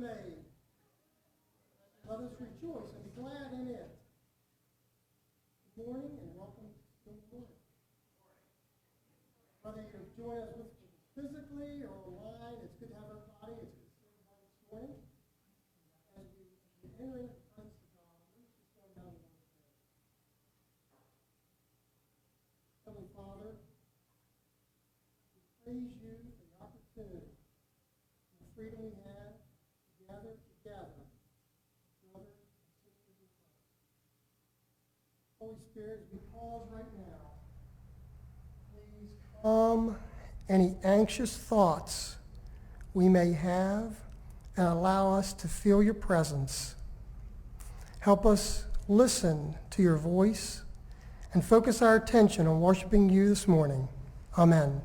made. Let us rejoice and be glad in it. Good morning and welcome to the morning. Whether you join us with physically or online, it's good to have everybody. It's good to see everybody this morning. As we enter into the presence of God, let's just go down the Lord's prayer. Heavenly Father, we praise you for the opportunity and the freedom we have to gather together, brothers and sisters in Christ. Holy Spirit, as we pause right now, please calm any anxious thoughts we may have and allow us to feel your presence. Help us listen to your voice and focus our attention on worshiping you this morning. Amen.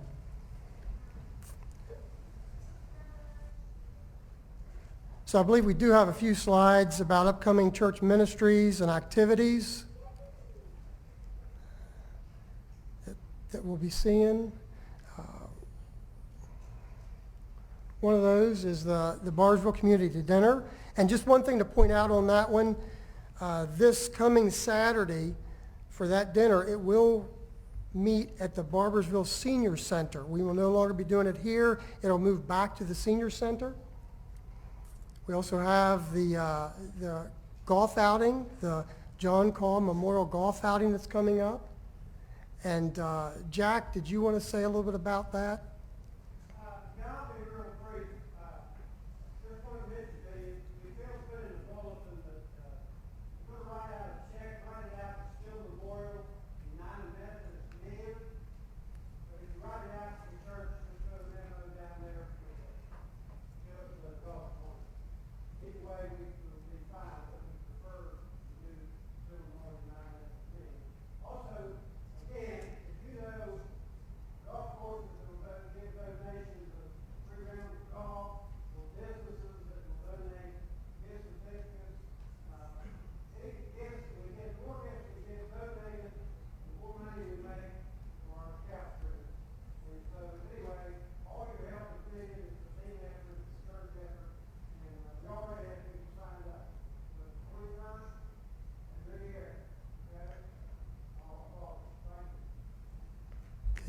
So I believe we do have a few slides about upcoming church ministries and activities that we'll be seeing. One of those is the Bardsville Community Dinner. And just one thing to point out on that one, this coming Saturday for that dinner, it will meet at the Bardsville Senior Center. We will no longer be doing it here. It'll move back to the Senior Center. We also have the golf outing, the John Call Memorial Golf Outing that's coming up. And Jack, did you want to say a little bit about that?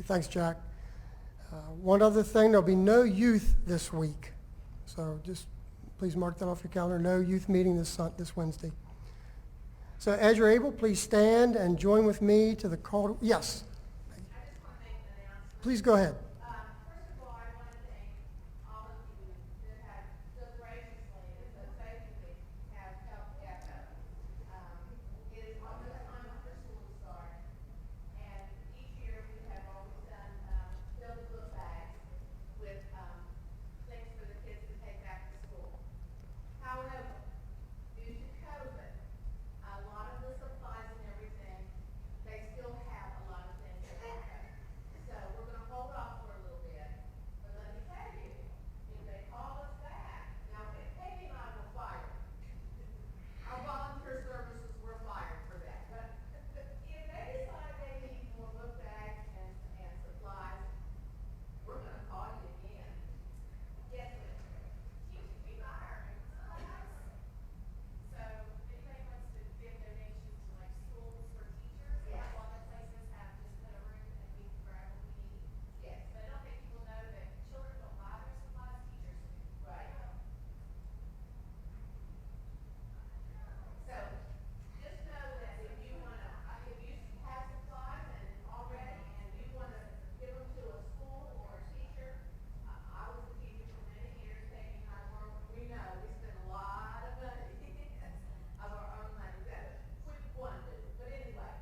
Thanks, Jack. One other thing, there'll be no youth this week. So just please mark that off your calendar. No youth meeting this Wednesday. So as you're able, please stand and join with me to the call. Yes. I just want to make an announcement. Please go ahead. First of all, I want to thank all of you that have so graciously and so faithfully have helped Echo. It is almost time for school to start, and each year we have always done filled book bags with things for the kids to take back to school. However, due to COVID, a lot of the supplies and everything, they still have a lot of things at Echo. So we're going to hold off for a little bit. But let me tell you, if they call us back, now Peggy and I were fired. Our volunteer services were fired for that. But if they decide they need more book bags and supplies, we're going to call you again. Yes, ma'am. We fired. So if anybody wants to give donations to like schools for teachers, Yes. a lot of places have just put a room and we can grab what we need. Yes. But I don't think people know that children don't buy their supplies, teachers do. Right. So just know that if you wanna, if you have supplies and already, and you wanna give them to a school or a teacher, I was a teacher for many years, Peggy and I were, we know, we spend a lot of money of our own money, that we want to, but anyway,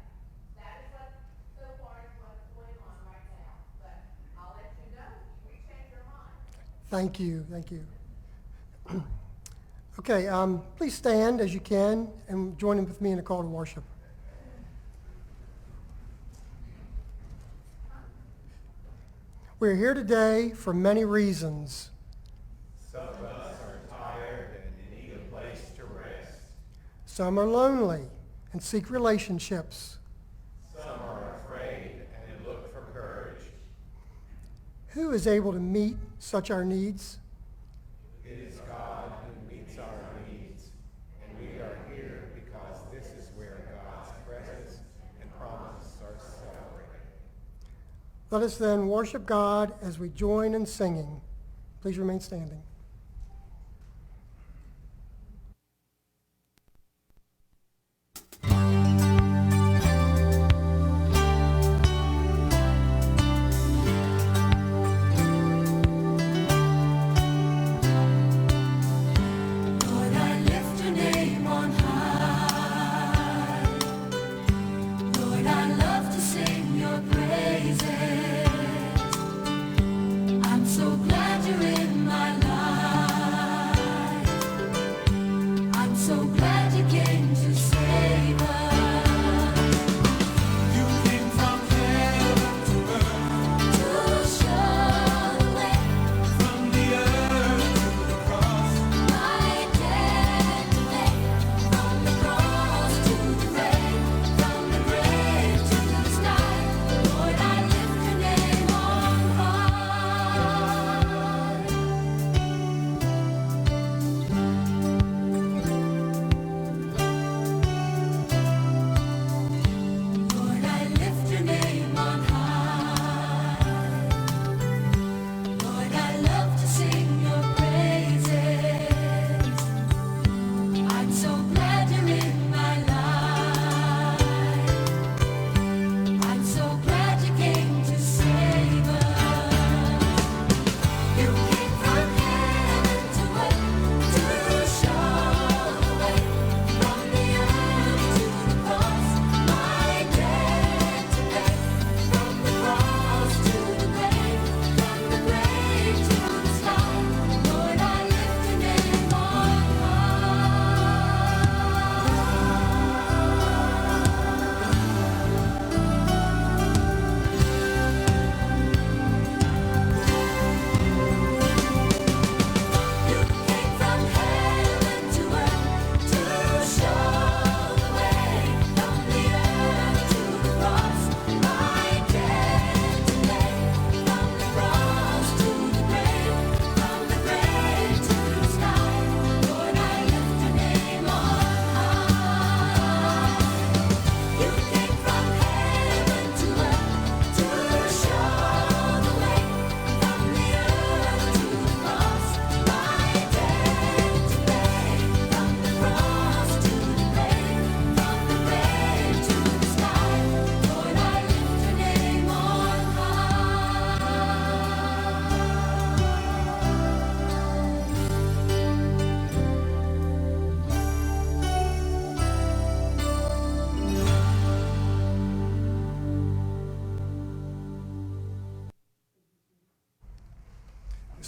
that is what, so far is what's going on right now, but I'll let you know if you change your mind. Thank you. Thank you. Okay, please stand as you can and join in with me in a call to worship. We're here today for many reasons. Some of us are tired and need a place to rest. Some are lonely and seek relationships. Some are afraid and look for courage. Who is able to meet such our needs? It is God who meets Let us then worship God as we join in singing. Please remain standing.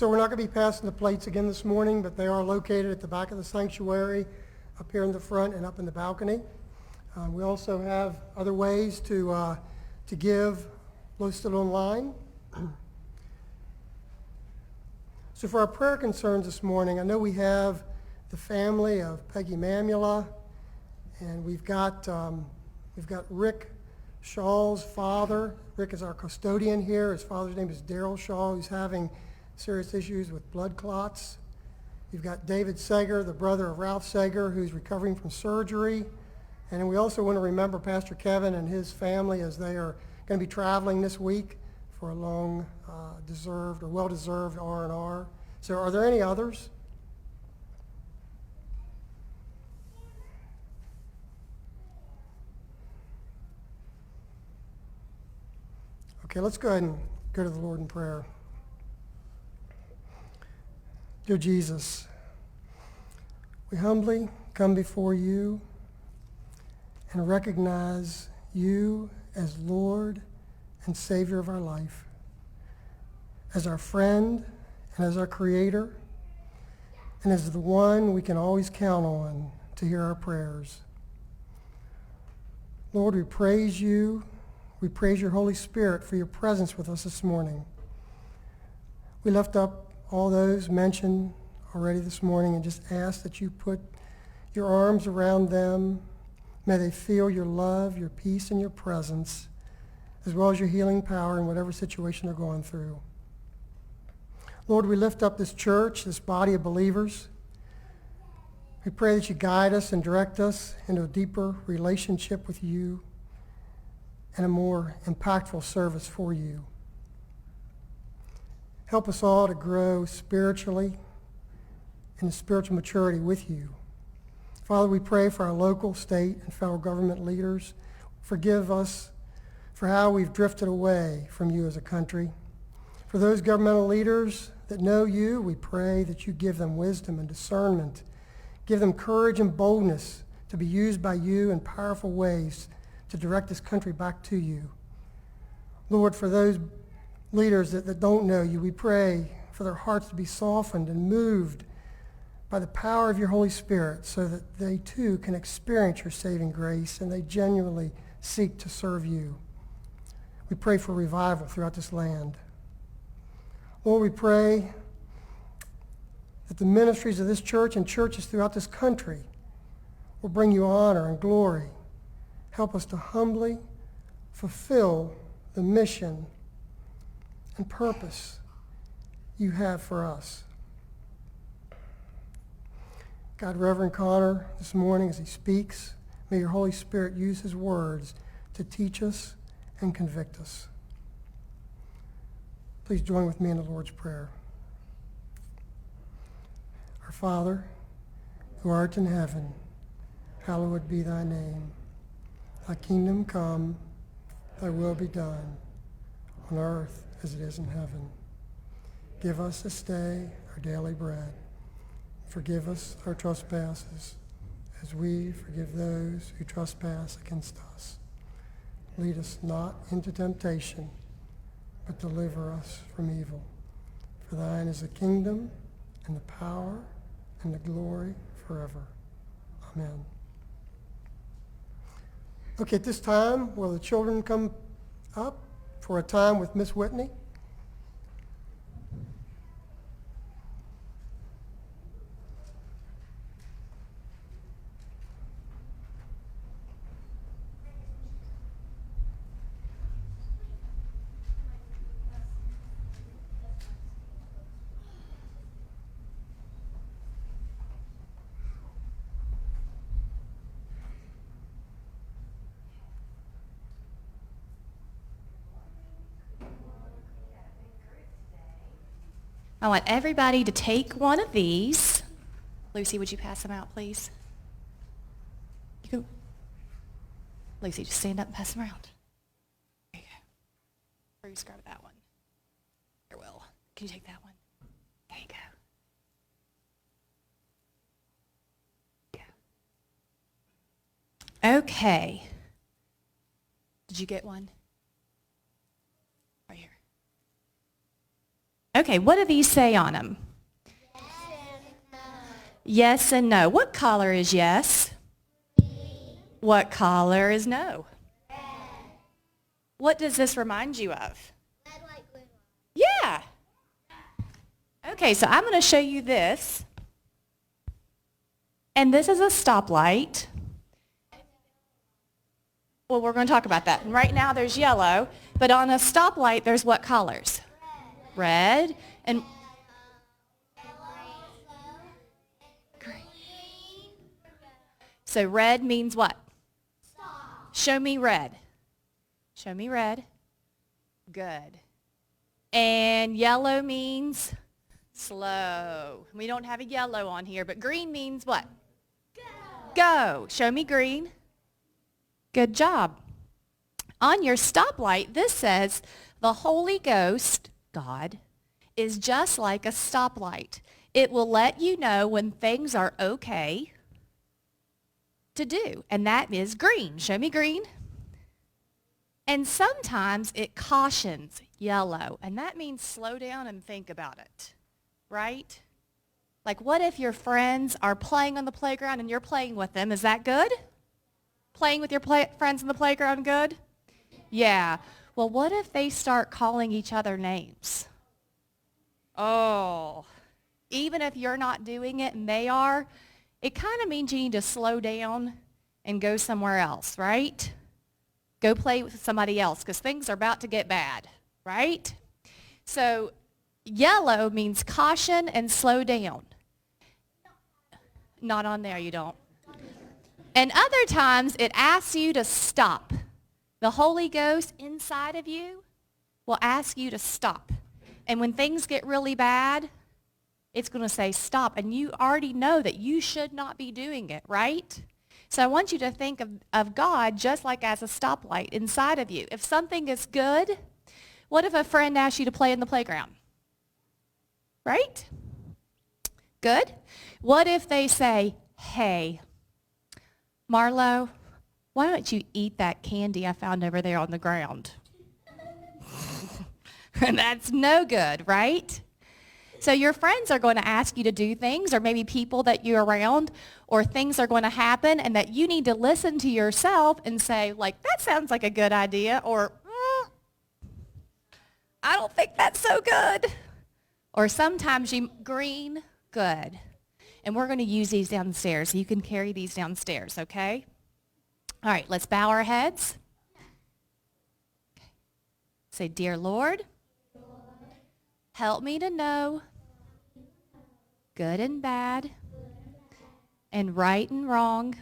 So we're not going to be passing the plates again this morning, but they are located at the back of the sanctuary, up here in the front and up in the balcony. We also have other ways to give listed online. So for our prayer concerns this morning, I know we have the family of Peggy Mamula, and we've got Rick Shaw's father. Rick is our custodian here. His father's name is Daryl Shaw, who's having serious issues with blood clots. You've got David Sager, the brother of Ralph Sager, who's recovering from surgery. And we also want to remember Pastor Kevin and his family as they are going to be traveling this week for a long, deserved or well-deserved R&R. So are there any others? Okay, let's go ahead and go to the Lord in prayer. Dear Jesus, we humbly come before you and recognize you as Lord and Savior of our life, as our friend and as our Creator, and as the one we can always count on to hear our prayers. Lord, we praise you. We praise your Holy Spirit for your presence with us this morning. We lift up all those mentioned already this morning and just ask that you put your arms around them. May they feel your love, your peace, and your presence, as well as your healing power in whatever situation they're going through. Lord, we lift up this church, this body of believers. We pray that you guide us and direct us into a deeper relationship with you and a more impactful service for you. Help us all to grow spiritually in spiritual maturity with you. Father, we pray for our local, state, and federal government leaders. Forgive us for how we've drifted away from you as a country. For those governmental leaders that know you, we pray that you give them wisdom and discernment. Give them courage and boldness to be used by you in powerful ways to direct this country back to you. Lord, for those leaders that don't know you, we pray for their hearts to be softened and moved by the power of your Holy Spirit so that they too can experience your saving grace and they genuinely seek to serve you. We pray for revival throughout this land. Lord, we pray that the ministries of this church and churches throughout this country will bring you honor and glory. Help us to humbly fulfill the mission and purpose you have for us. God, Reverend Connor, this morning as he speaks, may your Holy Spirit use his words to teach us and convict us. Please join with me in the Lord's Prayer. Our Father, who art in heaven, hallowed be thy name. Thy kingdom come, thy will be done, on earth as it is in heaven. Give us this day our daily bread. Forgive us our trespasses, as we forgive those who trespass against us. Lead us not into temptation, but deliver us from evil. For thine is the kingdom, and the power, and the glory forever. Amen. Okay, at this time, will the children come up for a time with Miss Whitney? I want everybody to take one of these. Lucy, would you pass them out, please? You can, Lucy, just stand up and pass them around. There you go. Bruce, grab that one. Here, Will. Can you take that one? There you go. Okay. Did you get one? Right here. Okay, what do these say on them? Yes and no. Yes and no. What color is yes? Green. What color is no? Red. What does this remind you of? Red, white, blue. Yeah. Okay, so I'm going to show you this. And this is a stoplight. Well, we're going to talk about that. And right now there's yellow, but on a stoplight there's what colors? Red and green. So red means what? Show me red. Show me red. Good. And yellow means slow. We don't have a yellow on here, but green means what? Go. Show me green. Good job. On your stoplight, this says the Holy Ghost, God, is just like a stoplight. It will let you know when things are okay to do, and that is green. Show me green. And sometimes it cautions, yellow, and that means slow down and think about it, right? Like, what if your friends are playing on the playground and you're playing with them? Is that good? Playing with your friends on the playground good? Yeah. Well, what if they start calling each other names? Oh, even if you're not doing it and they are, it kind of means you need to slow down and go somewhere else, right? Go play with somebody else because things are about to get bad, right? So yellow means caution and slow down. Not on there, you don't. And other times it asks you to stop. The Holy Ghost inside of you will ask you to stop. And when things get really bad, it's going to say stop. And you already know that you should not be doing it, right? So I want you to think of God just like as a stoplight inside of you. If something is good, what if a friend asks you to play in the playground? Right? Good. What if they say, hey, Marlo, why don't you eat that candy I found over there on the ground? And that's no good, right? So your friends are going to ask you to do things, or maybe people that you're around, or things are going to happen, and that you need to listen to yourself and say, like, that sounds like a good idea, or I don't think that's so good. Or sometimes green, good. And we're going to use these downstairs. You can carry these downstairs, okay? All right, let's bow our heads. Say, dear Lord, help me to know good and bad and right and wrong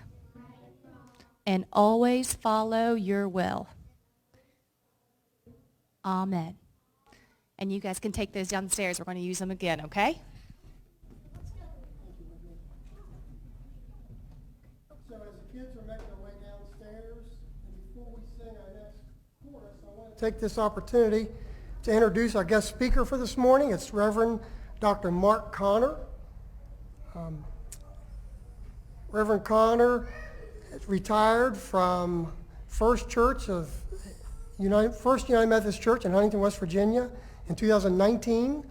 and always follow your will. Amen. And you guys can take those downstairs. We're going to use them again, okay? So as the kids are making their way downstairs, and before we sing our next chorus, I want to take this opportunity to introduce our guest speaker for this morning. It's Reverend Dr. Mark Connor. Reverend Connor is retired from First United Methodist Church in Huntington, West Virginia in 2019.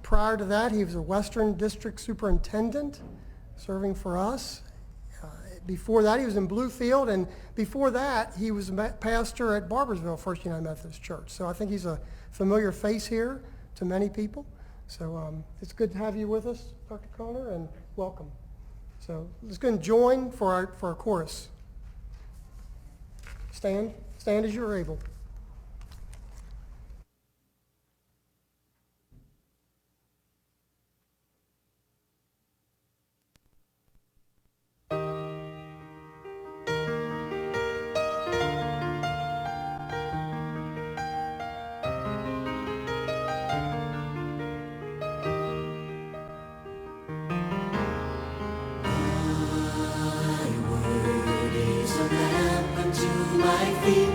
Prior to that, he was a Western District Superintendent serving for us. Before that, he was in Bluefield, and before that, he was a pastor at Bardsville, First United Methodist Church. So I think he's a familiar face here to many people. So it's good to have you with us, Dr. Connor, and welcome. So let's go and join for our chorus. Stand as you're able. My feet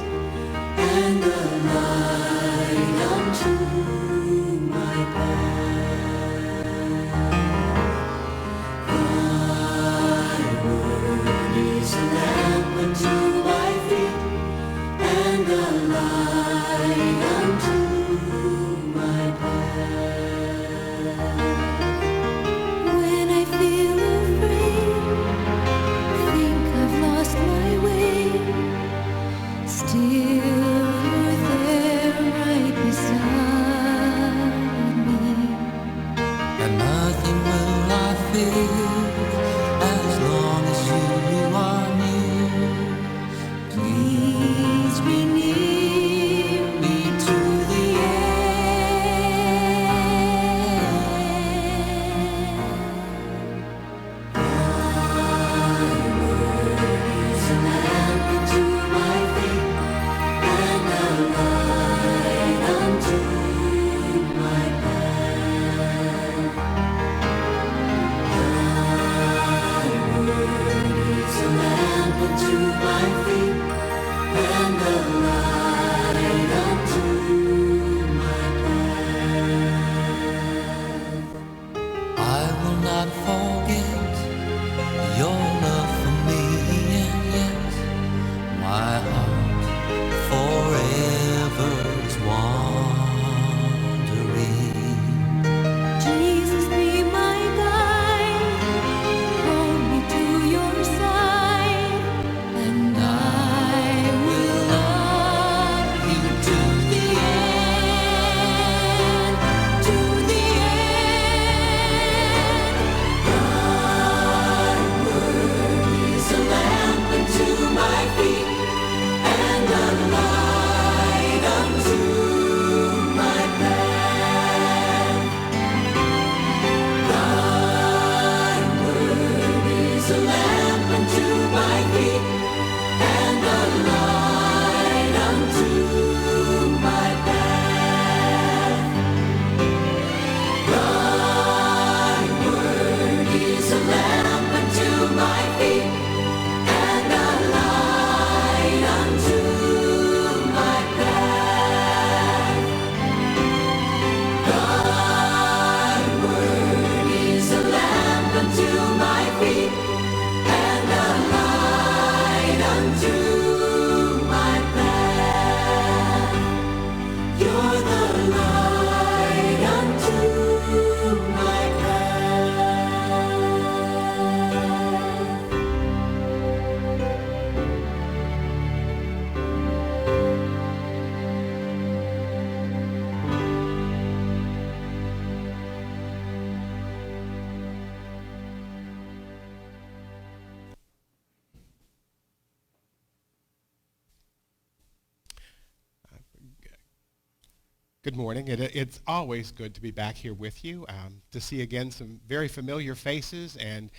Good morning. It's always good to be back here with you, to see again some very familiar faces and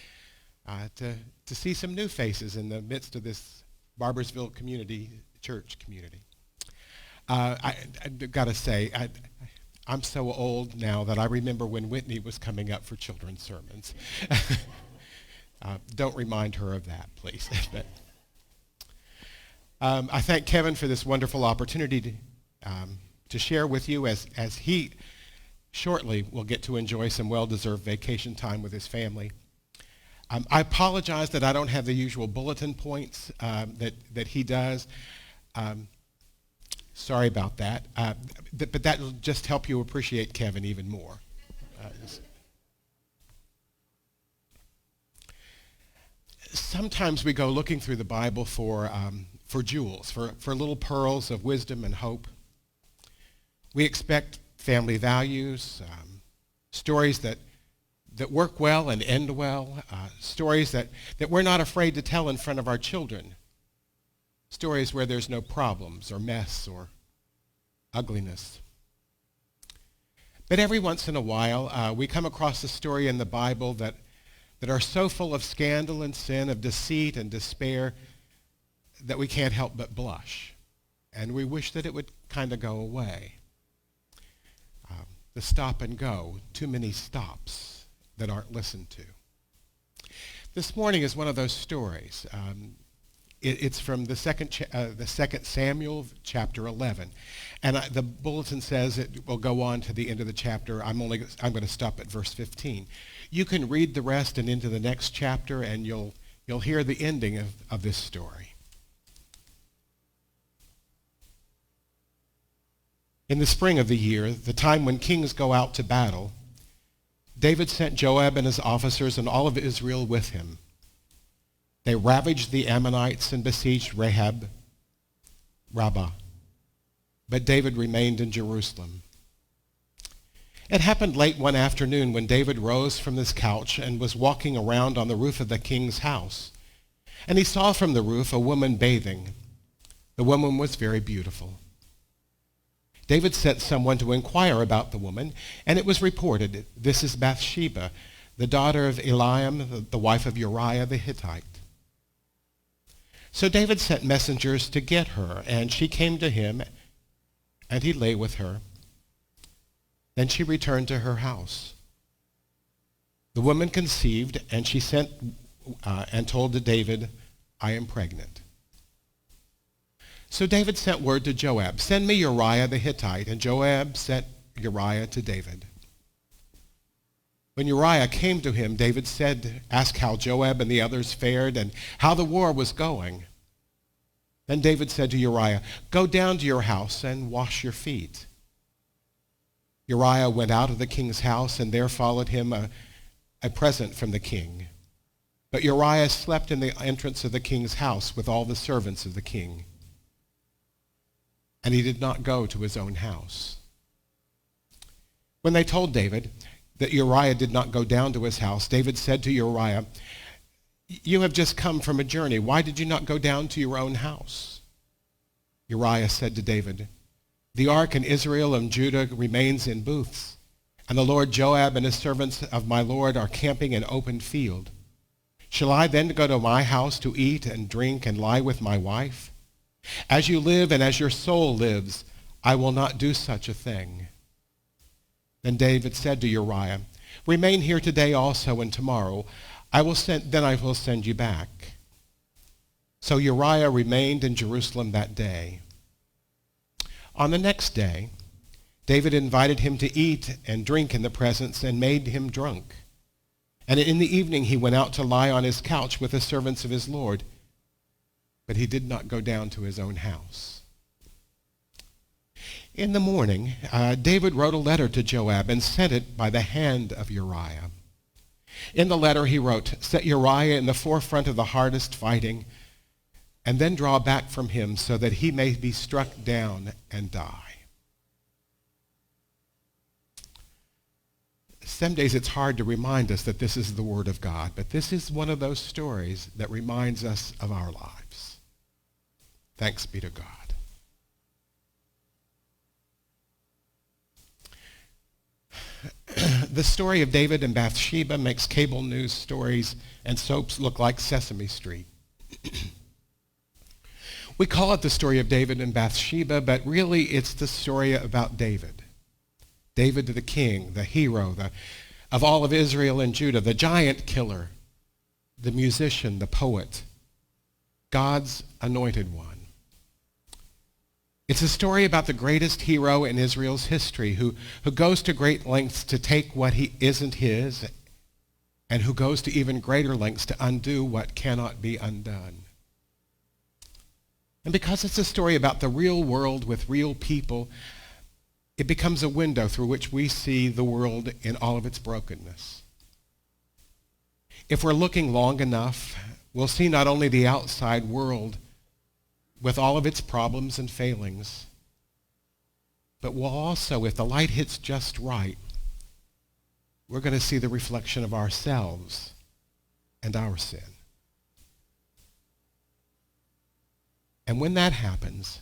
to see some new faces in the midst of this Bardsville church community. I got to say, I'm so old now that I remember when Whitney was coming up for children's sermons. Don't remind her of that, please. I thank Kevin for this wonderful opportunity to share with you as he shortly will get to enjoy some well-deserved vacation time with his family. I apologize that I don't have the usual bulletin points that he does. Sorry about that. But that will just help you appreciate Kevin even more. Sometimes we go looking through the Bible for jewels, for little pearls of wisdom and hope. We expect family values, stories that work well and end well, stories that we're not afraid to tell in front of our children, stories where there's no problems or mess or ugliness. But every once in a while, we come across a story in the Bible that are so full of scandal and sin, of deceit and despair, that we can't help but blush. And we wish that it would kind of go away. The stop and go, too many stops that aren't listened to. This morning is one of those stories. It's from the second Samuel, chapter 11. And the bulletin says it will go on to the end of the chapter. I'm going to stop at verse 15. You can read the rest and into the next chapter, and you'll hear the ending of this story. In the spring of the year, the time when kings go out to battle, David sent Joab and his officers and all of Israel with him. They ravaged the Ammonites and besieged Rabbah. But David remained in Jerusalem. It happened late one afternoon when David rose from his couch and was walking around on the roof of the king's house. And he saw from the roof a woman bathing. The woman was very beautiful. David sent someone to inquire about the woman, and it was reported, "This is Bathsheba, the daughter of Eliam, the wife of Uriah the Hittite." So David sent messengers to get her, and she came to him, and he lay with her. Then she returned to her house. The woman conceived, and she sent and told to David, "I am pregnant." So David sent word to Joab, "Send me Uriah the Hittite," and Joab sent Uriah to David. When Uriah came to him, David asked how Joab and the others fared and how the war was going. Then David said to Uriah, "Go down to your house and wash your feet." Uriah went out of the king's house, and there followed him a present from the king. But Uriah slept in the entrance of the king's house with all the servants of the king. And he did not go to his own house. When they told David that Uriah did not go down to his house, David said to Uriah, "You have just come from a journey. Why did you not go down to your own house?" Uriah said to David, "The ark and Israel and Judah remains in booths, and the Lord Joab and his servants of my Lord are camping in open field. Shall I then go to my house to eat and drink and lie with my wife? As you live and as your soul lives, I will not do such a thing." Then David said to Uriah, "Remain here today also and tomorrow. I will send you back." So Uriah remained in Jerusalem that day. On the next day, David invited him to eat and drink in the presence and made him drunk. And in the evening he went out to lie on his couch with the servants of his Lord. But he did not go down to his own house. In the morning, David wrote a letter to Joab and sent it by the hand of Uriah. In the letter he wrote, "Set Uriah in the forefront of the hardest fighting, and then draw back from him so that he may be struck down and die." Some days it's hard to remind us that this is the Word of God, but this is one of those stories that reminds us of our lives. Thanks be to God. The story of David and Bathsheba makes cable news stories and soaps look like Sesame Street. We call it the story of David and Bathsheba, but really it's the story about David. David the king, the hero of all of Israel and Judah, the giant killer, the musician, the poet, God's anointed one. It's a story about the greatest hero in Israel's history who goes to great lengths to take what isn't his and who goes to even greater lengths to undo what cannot be undone. And because it's a story about the real world with real people, it becomes a window through which we see the world in all of its brokenness. If we're looking long enough, we'll see not only the outside world with all of its problems and failings, but we'll also, if the light hits just right, we're going to see the reflection of ourselves and our sin. And when that happens,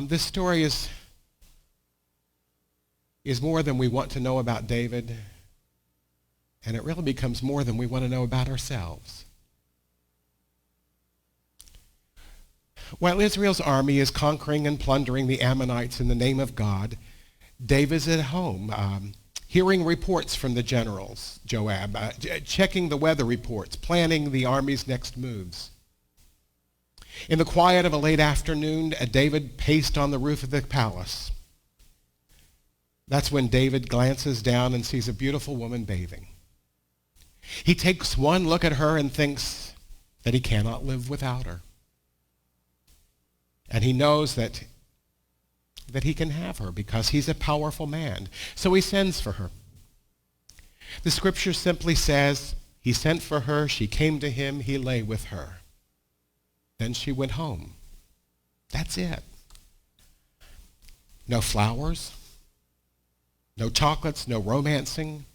this story is more than we want to know about David, and it really becomes more than we want to know about ourselves. While Israel's army is conquering and plundering the Ammonites in the name of God, David's at home, hearing reports from the generals, Joab, checking the weather reports, planning the army's next moves. In the quiet of a late afternoon, David paced on the roof of the palace. That's when David glances down and sees a beautiful woman bathing. He takes one look at her and thinks that he cannot live without her. And he knows that he can have her because he's a powerful man. So he sends for her. The scripture simply says, he sent for her, she came to him, he lay with her. Then she went home. That's it. No flowers, no chocolates, no romancing.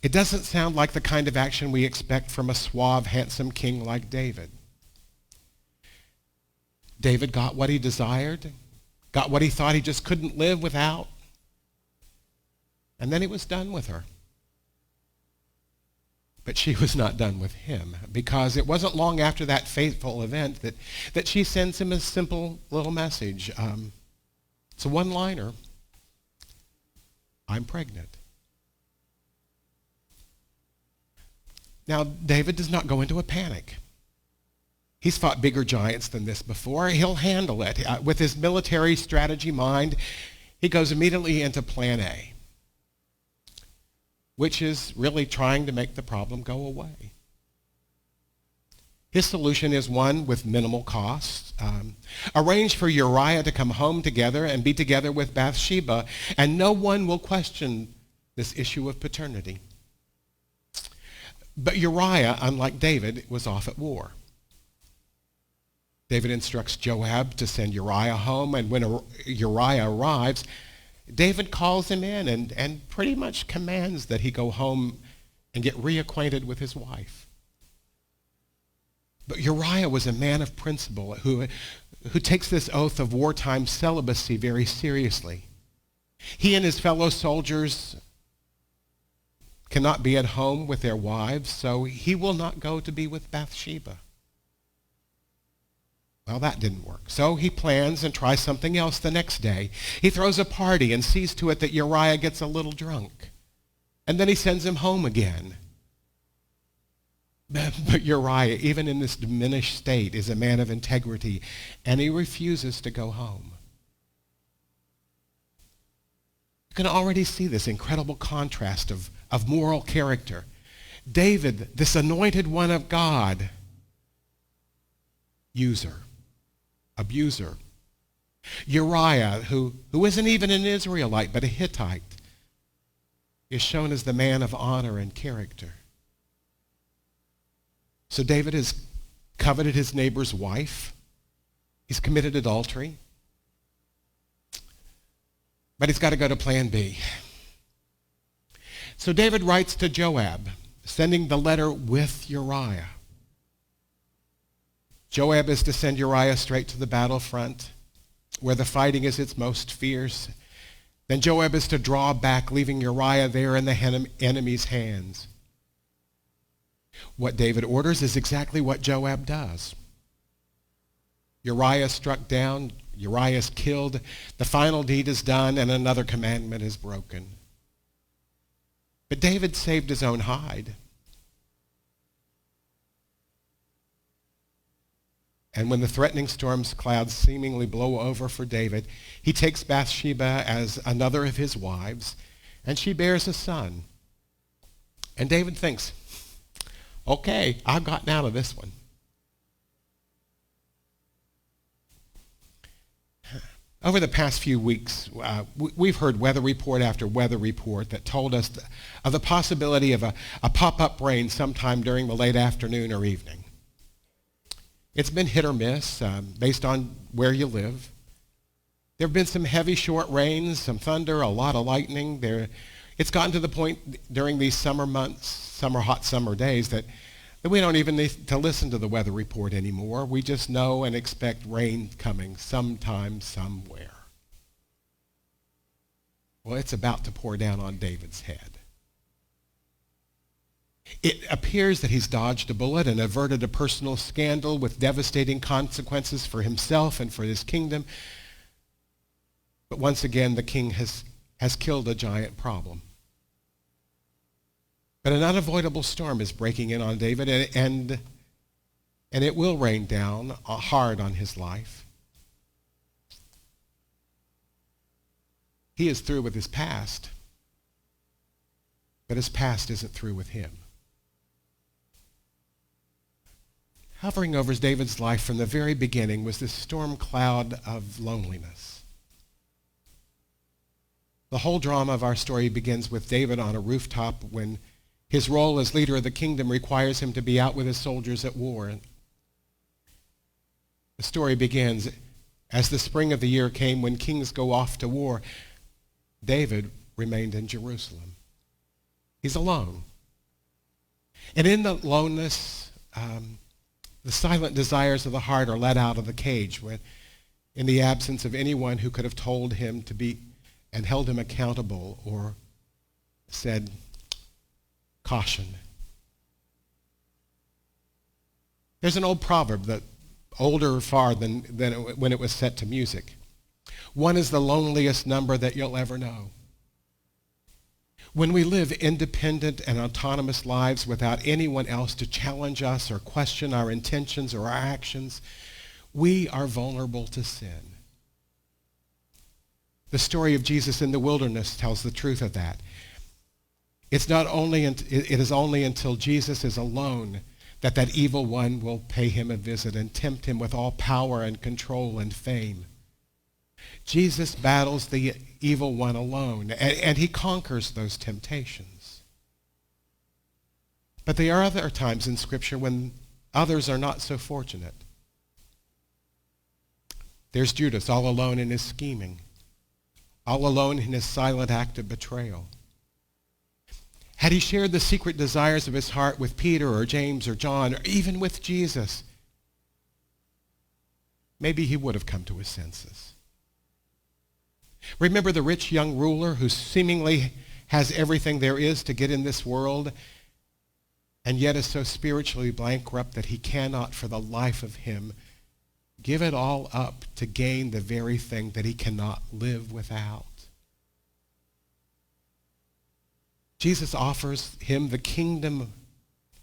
It doesn't sound like the kind of action we expect from a suave, handsome king like David. David got what he desired, got what he thought he just couldn't live without, and then he was done with her. But she was not done with him, because it wasn't long after that fateful event that she sends him a simple little message. It's a one-liner. I'm pregnant. Now, David does not go into a panic. He's fought bigger giants than this before. He'll handle it. With his military strategy mind, he goes immediately into plan A, which is really trying to make the problem go away. His solution is one with minimal costs. Arrange for Uriah to come home together and be together with Bathsheba, and no one will question this issue of paternity. But Uriah, unlike David, was off at war. David instructs Joab to send Uriah home, and when Uriah arrives, David calls him in and pretty much commands that he go home and get reacquainted with his wife. But Uriah was a man of principle who takes this oath of wartime celibacy very seriously. He and his fellow soldiers cannot be at home with their wives, so he will not go to be with Bathsheba. Well, that didn't work. So he plans and tries something else the next day. He throws a party and sees to it that Uriah gets a little drunk. And then he sends him home again. But Uriah, even in this diminished state, is a man of integrity, and he refuses to go home. You can already see this incredible contrast of moral character. David, this anointed one of God, user, abuser. Uriah, who isn't even an Israelite but a Hittite, is shown as the man of honor and character. So David has coveted his neighbor's wife. He's committed adultery. But he's got to go to plan B. So David writes to Joab, sending the letter with Uriah. Joab is to send Uriah straight to the battlefront, where the fighting is its most fierce. Then Joab is to draw back, leaving Uriah there in the enemy's hands. What David orders is exactly what Joab does. Uriah is struck down, Uriah is killed, the final deed is done, and another commandment is broken. But David saved his own hide. And when the threatening storm clouds seemingly blow over for David, he takes Bathsheba as another of his wives, and she bears a son. And David thinks, okay, I've gotten out of this one. Over the past few weeks, we've heard weather report after weather report that told us of the possibility of a pop-up rain sometime during the late afternoon or evening. It's been hit or miss based on where you live. There have been some heavy short rains, some thunder, a lot of lightning. It's gotten to the point during these summer months, hot summer days, that we don't even need to listen to the weather report anymore. We just know and expect rain coming sometime, somewhere. Well, it's about to pour down on David's head. It appears that he's dodged a bullet and averted a personal scandal with devastating consequences for himself and for his kingdom. But once again, the king has killed a giant problem. But an unavoidable storm is breaking in on David, and it will rain down hard on his life. He is through with his past, but his past isn't through with him. Hovering over David's life from the very beginning was this storm cloud of loneliness. The whole drama of our story begins with David on a rooftop when his role as leader of the kingdom requires him to be out with his soldiers at war. The story begins as the spring of the year came when kings go off to war. David remained in Jerusalem. He's alone. And in the loneness, the silent desires of the heart are let out of the cage when, in the absence of anyone who could have told him to be and held him accountable or said, caution. There's an old proverb that older far than when it was set to music. One is the loneliest number that you'll ever know. When we live independent and autonomous lives without anyone else to challenge us or question our intentions or our actions, we are vulnerable to sin. The story of Jesus in the wilderness tells the truth of that. It is only until Jesus is alone that evil one will pay him a visit and tempt him with all power and control and fame. Jesus battles the evil one alone, and he conquers those temptations. But there are other times in Scripture when others are not so fortunate. There's Judas all alone in his scheming, all alone in his silent act of betrayal. Had he shared the secret desires of his heart with Peter or James or John, or even with Jesus, maybe he would have come to his senses. Remember the rich young ruler who seemingly has everything there is to get in this world, and yet is so spiritually bankrupt that he cannot, for the life of him, give it all up to gain the very thing that he cannot live without. Jesus offers him the kingdom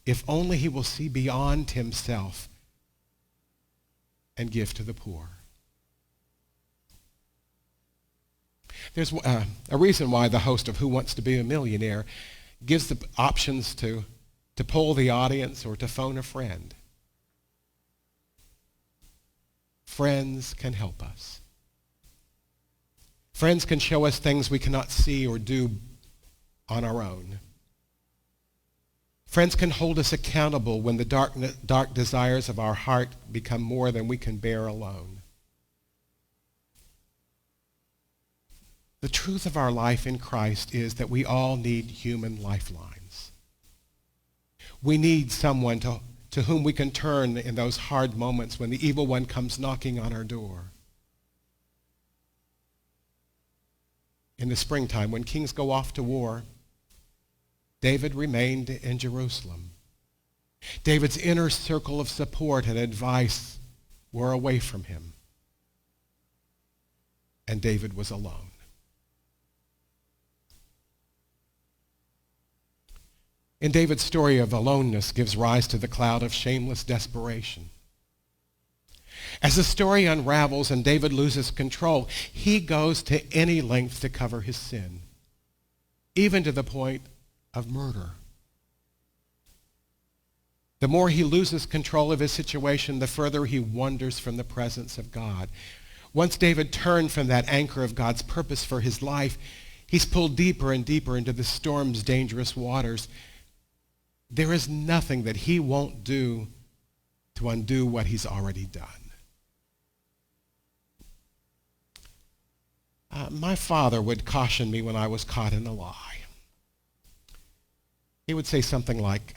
if only he will see beyond himself and give to the poor. There's a reason why the host of Who Wants to Be a Millionaire gives the options to poll the audience or to phone a friend. Friends can help us. Friends can show us things we cannot see or do on our own. Friends can hold us accountable when the dark desires of our heart become more than we can bear alone. The truth of our life in Christ is that we all need human lifelines. We need someone to whom we can turn in those hard moments when the evil one comes knocking on our door. in the springtime, when kings go off to war, David remained in Jerusalem. David's inner circle of support and advice were away from him, and David was alone. In David's story of aloneness gives rise to the cloud of shameless desperation. As the story unravels and David loses control, he goes to any length to cover his sin, even to the point of murder. The more he loses control of his situation, the further he wanders from the presence of God. Once David turned from that anchor of God's purpose for his life, he's pulled deeper and deeper into the storm's dangerous waters. There is nothing that he won't do to undo what he's already done. My father would caution me when I was caught in a lie. He would say something like,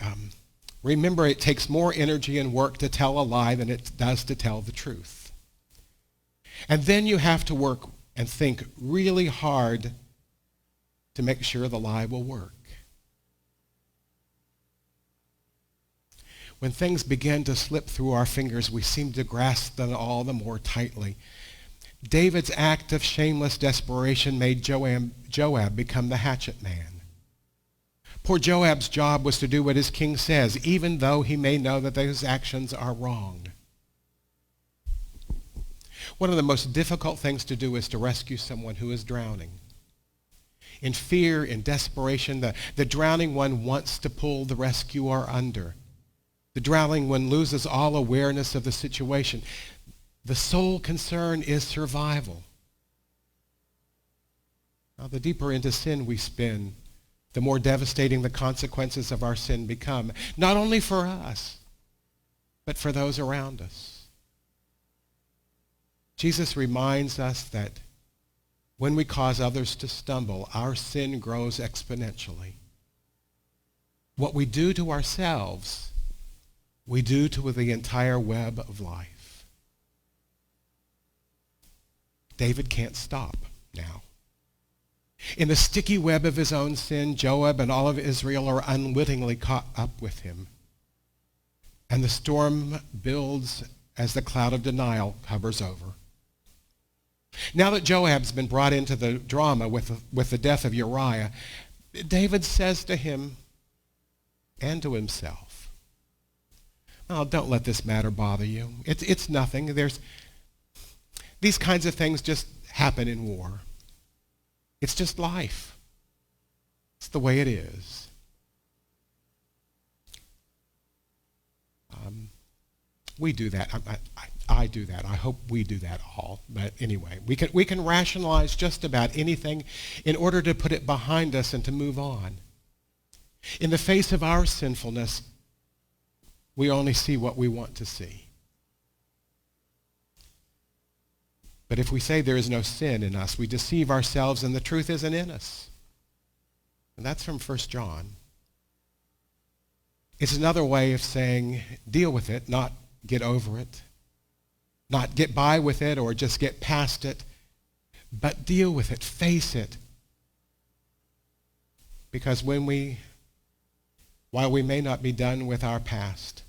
remember, it takes more energy and work to tell a lie than it does to tell the truth. And then you have to work and think really hard to make sure the lie will work. When things begin to slip through our fingers, we seem to grasp them all the more tightly. David's act of shameless desperation made Joab become the hatchet man. Poor Joab's job was to do what his king says, even though he may know that those actions are wrong. One of the most difficult things to do is to rescue someone who is drowning. In fear, in desperation, the drowning one wants to pull the rescuer under. The drowning one loses all awareness of the situation. The sole concern is survival. Now, the deeper into sin we spin, the more devastating the consequences of our sin become, not only for us, but for those around us. Jesus reminds us that when we cause others to stumble, our sin grows exponentially. What we do to ourselves, we do to the entire web of life. David can't stop now. In the sticky web of his own sin, Joab and all of Israel are unwittingly caught up with him. And the storm builds as the cloud of denial hovers over. Now that Joab's been brought into the drama with the death of Uriah, David says to him and to himself, "Oh, don't let this matter bother you. It's nothing. These kinds of things just happen in war. It's just life. It's the way it is." We do that. I do that. I hope we do that all. But anyway, we can rationalize just about anything in order to put it behind us and to move on. In the face of our sinfulness, we only see what we want to see. But if we say there is no sin in us, we deceive ourselves and the truth isn't in us. And that's from 1 John. It's another way of saying deal with it, not get over it, not get by with it or just get past it, but deal with it, face it. Because while we may not be done with our past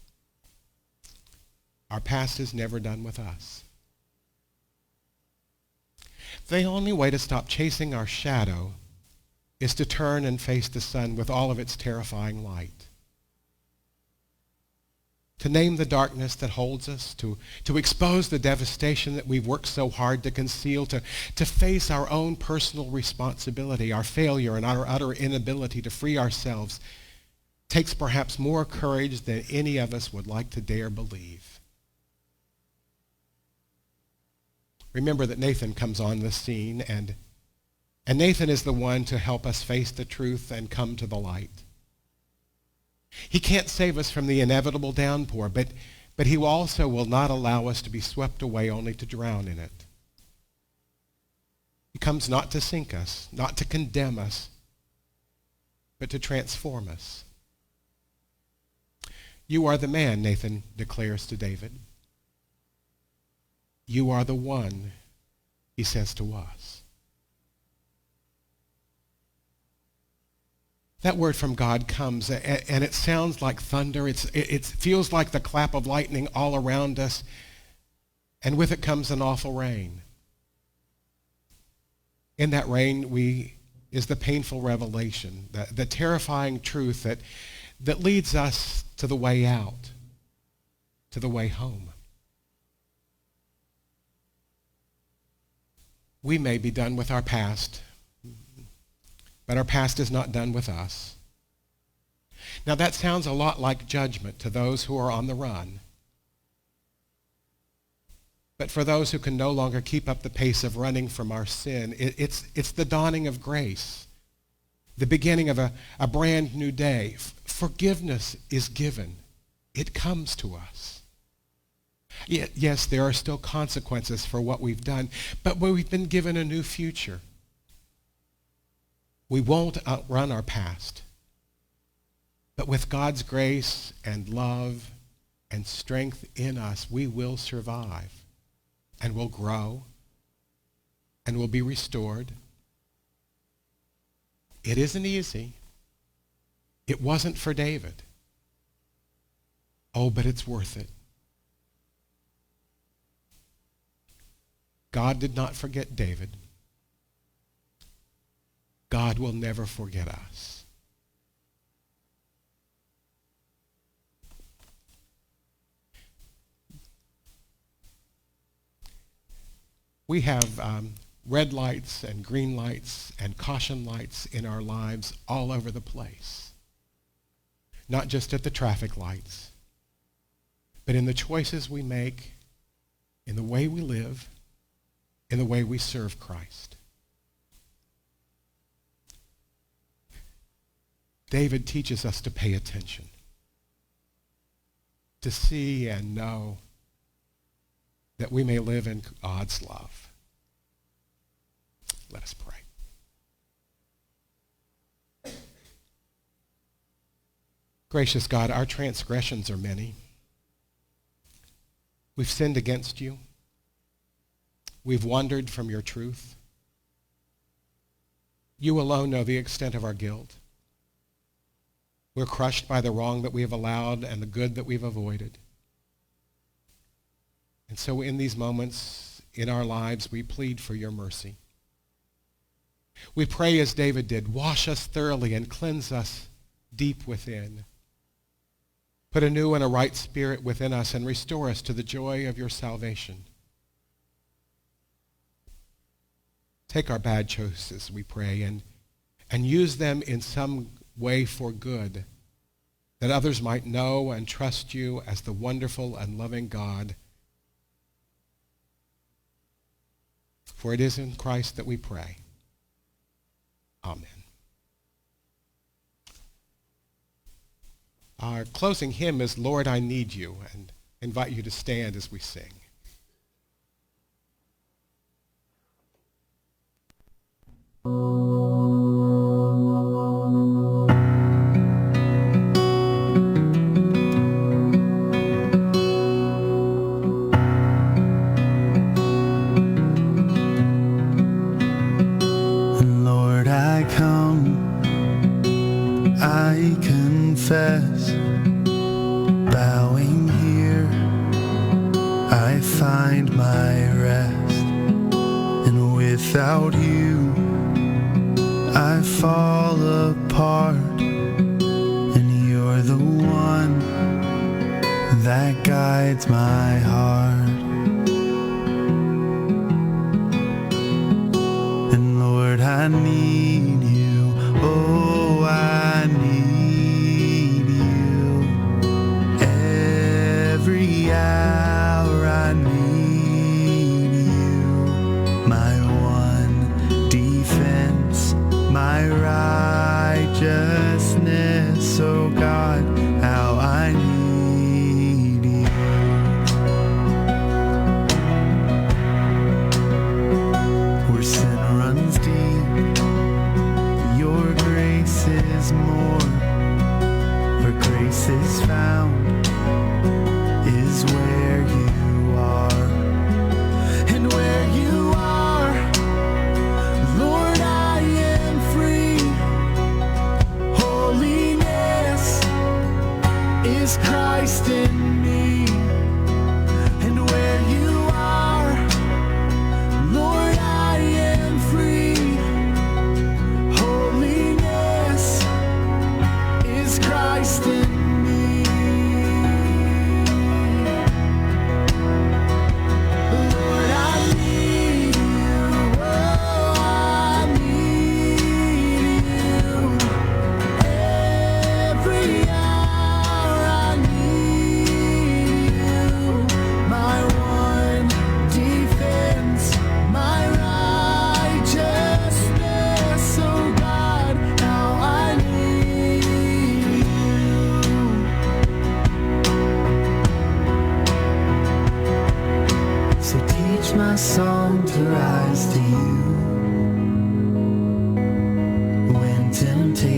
is never done with us. The only way to stop chasing our shadow is to turn and face the sun with all of its terrifying light. To name the darkness that holds us, to expose the devastation that we've worked so hard to conceal, to face our own personal responsibility, our failure, and our utter inability to free ourselves takes perhaps more courage than any of us would like to dare believe. Remember that Nathan comes on the scene, and Nathan is the one to help us face the truth and come to the light. He can't save us from the inevitable downpour, but he also will not allow us to be swept away only to drown in it. He comes not to sink us, not to condemn us, but to transform us. You are the man, Nathan declares to David. You are the one, he says to us. that word from God comes, and it sounds like thunder. It feels like the clap of lightning all around us, and with it comes an awful rain. In that rain is the painful revelation, the terrifying truth that leads us to the way out, to the way home. We may be done with our past, but our past is not done with us. Now that sounds a lot like judgment to those who are on the run. But for those who can no longer keep up the pace of running from our sin, it's the dawning of grace, the beginning of a brand new day. Forgiveness is given. It comes to us. Yes, there are still consequences for what we've done, but we've been given a new future. We won't outrun our past, but with God's grace and love and strength in us, we will survive and will grow and will be restored. It isn't easy. It wasn't for David. Oh, but it's worth it. God did not forget David. God will never forget us. We have red lights and green lights and caution lights in our lives all over the place. Not just at the traffic lights, but in the choices we make, in the way we live, in the way we serve Christ. David teaches us to pay attention, to see and know that we may live in God's love. Let us pray. Gracious God, our transgressions are many. We've sinned against you. We've wandered from your truth. You alone know the extent of our guilt. We're crushed by the wrong that we have allowed and the good that we've avoided. And so in these moments in our lives, we plead for your mercy. We pray as David did, wash us thoroughly and cleanse us deep within. Put a new and a right spirit within us and restore us to the joy of your salvation. Take our bad choices, we pray, and use them in some way for good, that others might know and trust you as the wonderful and loving God. For it is in Christ that we pray. Amen. Our closing hymn is Lord, I Need You, and I invite you to stand as we sing. Lord, I come, I confess, bowing here, I find my rest, and without you, I fall apart, and you're the one that guides my heart. And Lord, I need you, oh, I need you. Every hour I need you, my one defense, my righteousness, oh God, how I need you. Where sin runs deep, your grace is more. Where grace is found is where you are. And where you are, Lord, I am free.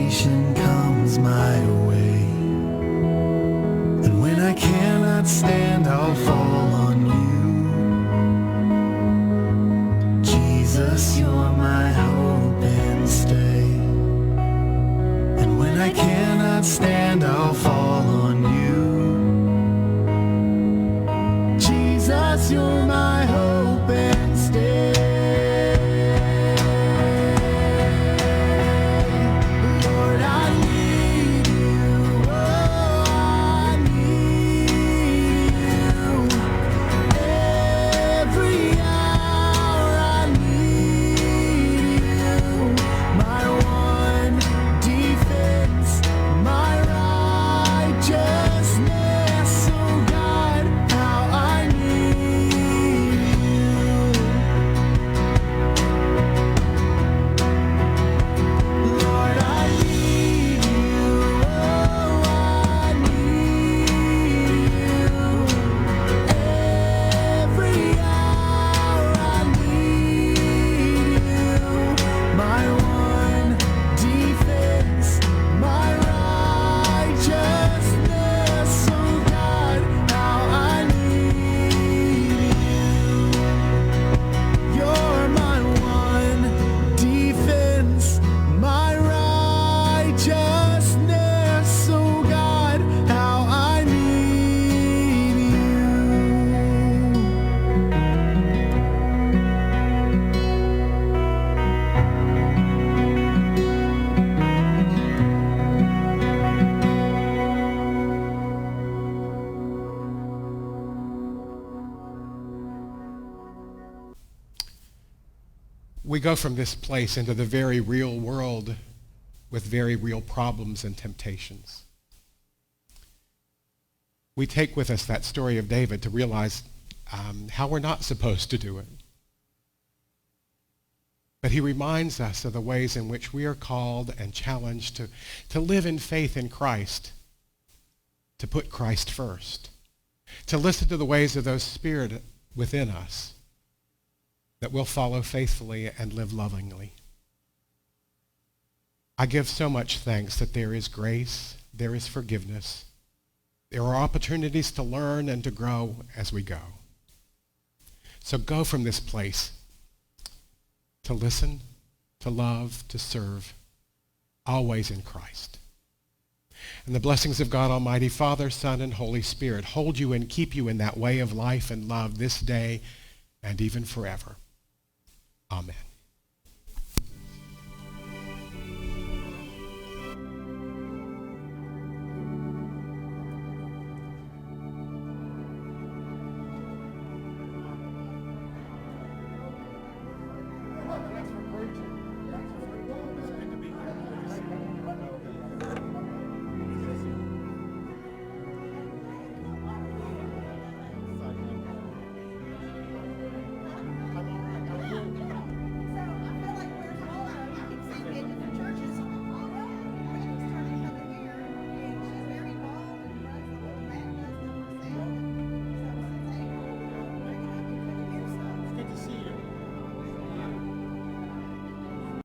temptation comes my way. And when I cannot stand, I'll fall on you. Jesus, you're my hope and stay. And when I cannot stand, I'll fall on you. Jesus, you're my hope and stay. Lord, I need you. Oh, I need you. Every hour I need you. My one defense, my righteousness. Oh God, how I need you. Lord, I need you. Oh, I need you. Every hour I need you. My one defense, my righteousness. Oh God, how I need you. You're my one defense, my righteousness. Oh God, how I need you. We go from this place into the very real world with very real problems and temptations. We take with us that story of David to realize how we're not supposed to do it. But he reminds us of the ways in which we are called and challenged to live in faith in Christ, to put Christ first, to listen to the ways of those Spirit within us that we'll follow faithfully and live lovingly. I give so much thanks that there is grace, there is forgiveness, there are opportunities to learn and to grow as we go. So go from this place to listen, to love, to serve, always in Christ. And the blessings of God Almighty, Father, Son, and Holy Spirit hold you and keep you in that way of life and love this day and even forever. Amen.